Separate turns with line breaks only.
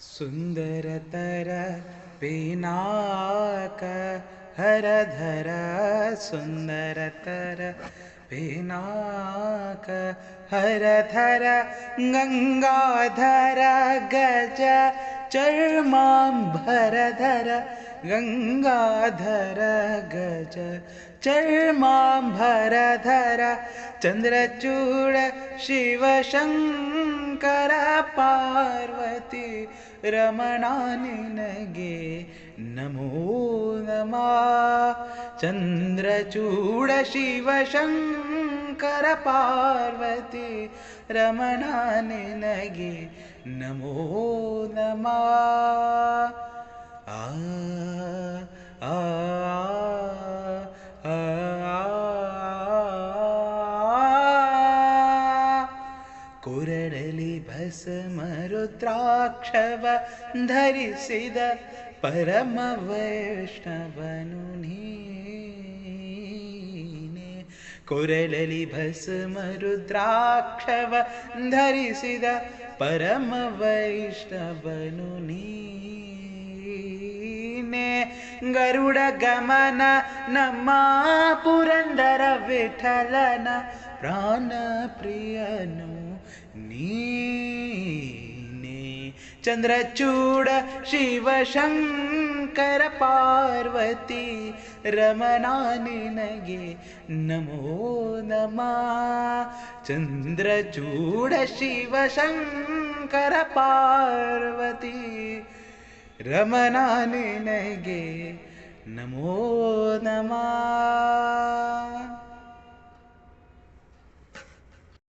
सुंदरतर पिनाक हरधर सुंदरतर पिनाक हरधर गंगाधर गज चर्मांबरधर गंगाधर गज चर्मांबरधर चंद्रचूड़ शिव शंकर पार्वती रमणा निनगे नमो नमः। चंद्रचूड़ शिव शंकर पार्वती रमणा निनगे नमो नमः। आ आ आ कुरडली भस्म रुद्राक्षव धरिसिद परम वैष्णवनु नीने। कुरडली भस्म रुद्राक्षव धरिसिद परम वैष्णवनु नीने। गरुड़ गमन ನಮ್ಮ ಪುರಂದರ ವಿಠಲನ ಪ್ರಾಣ ಪ್ರಿಯನು ನೀನೆ। ಚಂದ್ರಚೂಡ ಶಿವ ಶಂಕರ ಪಾರ್ವತಿ ರಮಣಾ ನಿನಗೆ ನಮೋ ನಮಃ। ಚಂದ್ರಚೂಡ ಶಿವ ಶಂಕರ ಪಾರ್ವತಿ ರಮಣಾ ನಿನಗೆ ನಮೋ ನಮಃ।